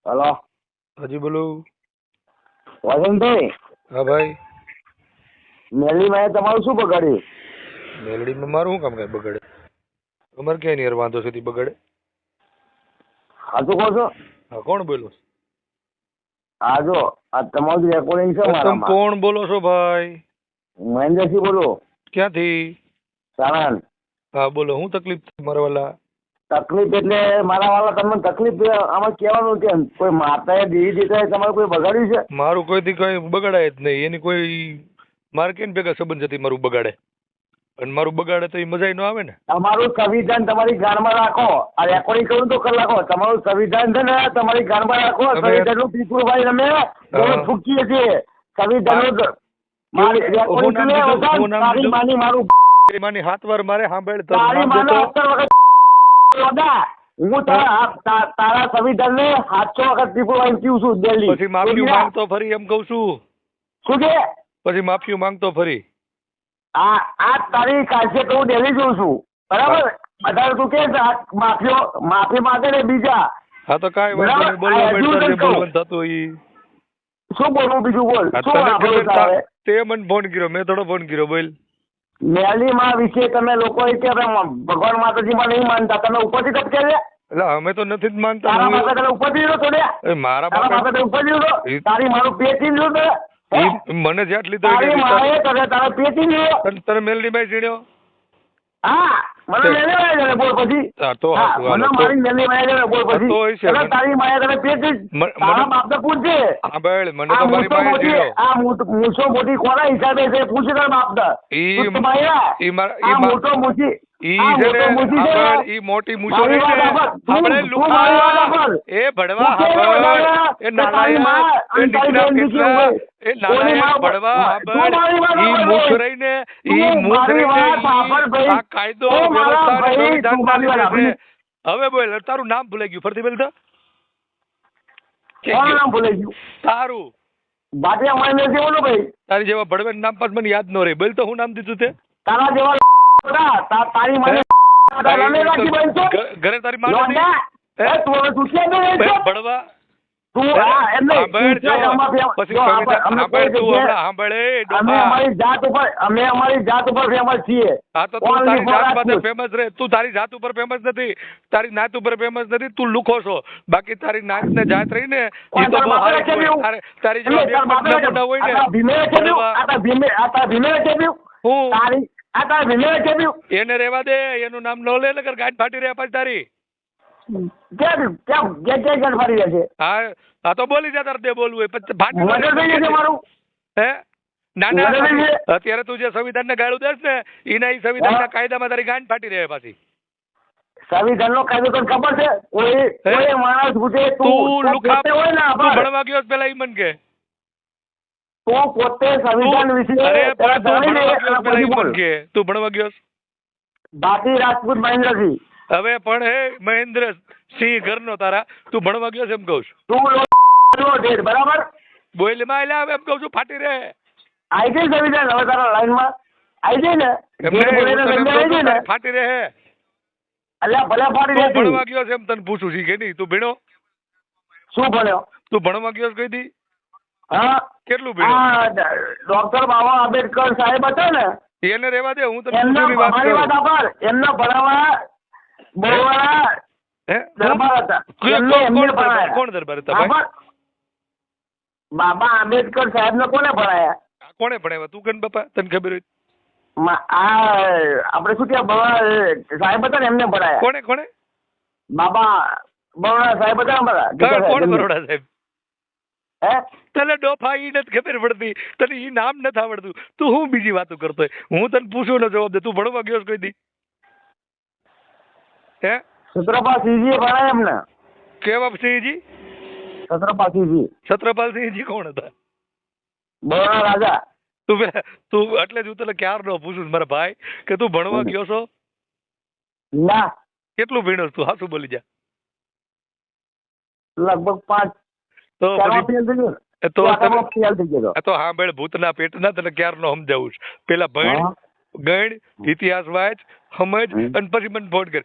Hello, હાજી બોલો. વસંતભાઈ, હા ભાઈ. મેલી મેં તમારું શું બગાડ્યું? મેલડીમાં મારું શું કામ કઈ બગડે? અમારે ક્યાંય નહીં યાર વાંધો છે તી બગડે. સાચું કહો છો? હા કોણ બોલો? હા જો આ તમારું રેકોર્ડિંગ છે તમે મારામાં. કોણ બોલો છો ભાઈ? મહેન્દ્રસિંહ બોલો, ક્યાંથી? સાણંદ. હા બોલો, શું તકલીફ છે મારા વાલા? તકલીફ એટલે મારા વાળા તમને તકલીફ આમાં કહેવાનું કેમ? કોઈ માતાએ દેવી દેતા તમારે કોઈ બગાડ્યું છે? મારું કોઈથી કઈ બગાડાય જ નહીં. એની કોઈ મારે કેમ ભેગા સંબંધ છે મારું બગાડે? અને મારું બગાડે તો એ મજા ન આવે ને. તમારું સંવિધાન તમારી ગાનમાં રાખો. આ રેકોર્ડિંગ કરું તો કરી રાખો. તમારું સંવિધાન છે ને તમારી ગાનમાં રાખો. સંવિધાનનું પીપળુભાઈ અમે ફૂકીએ છીએ. સંવિધાનનું મારી રેકોર્ડિંગ મારું માની હાથ વાર મારે સાંભળ તારી માનો 17 વખત હું તારા સંવિધાન ને 700 વખત પીપળુભાઈ પીવું છું દિલ્હી. પછી માફી માંગતો ફરી એમ કઉ છું. શું કે? પછી માફી માંગતો ફરી. આ તારી ખાસિયત હું દિલ્હી જોઉં છું. બરાબર? બધા તું કે માફી માંગે ને બીજા. હા તો કાંઈ વાંધો નહીં. બોલવાનું થતું ઈ શું બોલવું બીજું બોલ. શું તે મને ફોન કર્યો, મેં થોડો ફોન કર્યો. બોલ. મેલીમાં વિશે તમે લોકો કે ભગવાન માતાજીમાં નહીં માનતા, તમે ઉપરથી ટપકે છે? એટલે અમે તો નથી જ માનતા. તારા માતા તને ઉપરથી લીધો થોડ્યા? મારા માતા તને ઉપરથી લીધો? તારી મારું પેટી લીધું? મને જ્યાં લીધો તારી માએ તને તારા પેટી લીધો? તને મેલડી ભાઈ ચીડ્યો? હા, મને મેલી માએ તને બોલ પછી. મને મારી મેલી માએ તને બોલ પછી. તારી માએ તને પેટી તારા બાપને પૂછજે. હા ભાઈ, મને તો મારી માએ ચીડ્યો. આ મૂછો મોટી કોના હિસાબે છે પૂછે તારા બાપને. આ મોટો મૂછી ઈ મોટી મૂછો એ ભડવા એ નાલાયક એ દીકરા કેટલા એ નાલાયક ભડવા ઈ મૂછ રહીને આ કાયદો વ્યવસ્થા સંવિધાન ચાલી છે. હવે બોલ, તારું નામ ભૂલાઈ ગયું, ફરતી બોલ તો. નામ ભૂલાઈ ગયું તારું? બાટિયા માઈને જેવું ભાઈ. તારી જેવા ભડવા નામ પાછ મને યાદ ન રહે. બોલ તો હું નામ દીધું તે? તારા જેવા તારી મને ઘરે તારી માં ભડવા અમે અમારી જાત ઉપર ફેમસ છીએ. હા તો તું તારી જાત માટે ફેમસ રહે. તું તારી જાત ઉપર ફેમસ નથી, તારી નાત ઉપર ફેમસ નથી. તું લુખો છો. બાકી તારી નાત ને જાત રહી ને એ તો બહુ સારી. તારી જેવા હોય એને રેવા દે. એનું નામ ન લે નકર ગાંઠ ફાટી રહ્યા પાછી તારી. હા તો બોલી જા તાર દે બોલવું હોય. હે ના ના, અત્યારે તું જે સંવિધાન ને ગાળું દેસ ને એના એ સંવિધાન ના કાયદામાં તારી ગાંઠ ફાટી રહે પાછી. સંવિધાન નો કાયદો તને ખબર છે? કોઈ માણસ પૂછે તું લુખા તું ભણવા ગયો પેલા ઈ મન કે તું પોતે સંવિધાન વિશે તું ભણવા ગયો? બાકી રાજપૂત મહેન્દ્રસિંહ. હવે પણ હે મહેન્દ્રસિંહ ઘરનો તારા, તું ભણવા ગયો છે એમ કઉ છું. તું બરાબર બોલ માં એમ કઉ છું ફાટી રહે. આઈ જાય સંવિધાન હવે તારા લાઈનમાં આઈ જાય ને ફાટી રહે. અલ્યા ભલે ફાટી રહે. ભણવા ગયો છે એમ તને પૂછું છું કે નહીં? તું ભણ્યો? શું ભણ્યો? તું ભણવા ગયો કઈ દી? હા. કેટલું ભણ્યો? ડોક્ટર બાબા આંબેડકર સાહેબ હતા ને એને રેવા દે. હું તને વાત કરું. એમના ભણાવવા કોણ દરબાર હતા? બાબા આંબેડકર સાહેબ ને કોને ભણાયા? કોને ભણાવ્યા? તું કેમ બાપા? તને ખબર હોય? આપડે શું કે બાબા સાહેબ હતા ને એમને ભણાયા. કોને? બાબા બરોડા સાહેબ હતા ને બધા. કોણ બરોડા સાહેબ? તને ડોફા ઈ નથી ખબર પડતી, તને ઈ નામ નથી આવડતું. તું હું બીજી વાતો કરતો હોય? હું તને પૂછું ને જવાબ દે. તું ભણવા ગયો કોઈ દી? હે છત્રપાલસિંહજી ભણાય એમને. કેવા સિંહજી? છત્રપાલસિંહજી. છત્રપાલસિંહજી કોણ હતા? બરોડા રાજા. તું એટલે જ હું તને ક્યાર નો પૂછું મારા ભાઈ કે તું ભણવા ગયો છો? ના. કેટલું ભણ્યો તું? હાસું બોલી જા. લગભગ 5 તો હા ભાઈ, ભૂતના પેટના તને ક્યાર નો સમજાવું છું. પેલા ભણ, ગણ, ઇતિહાસ વાંચ, સમજ અને પછી મને ફોન કર.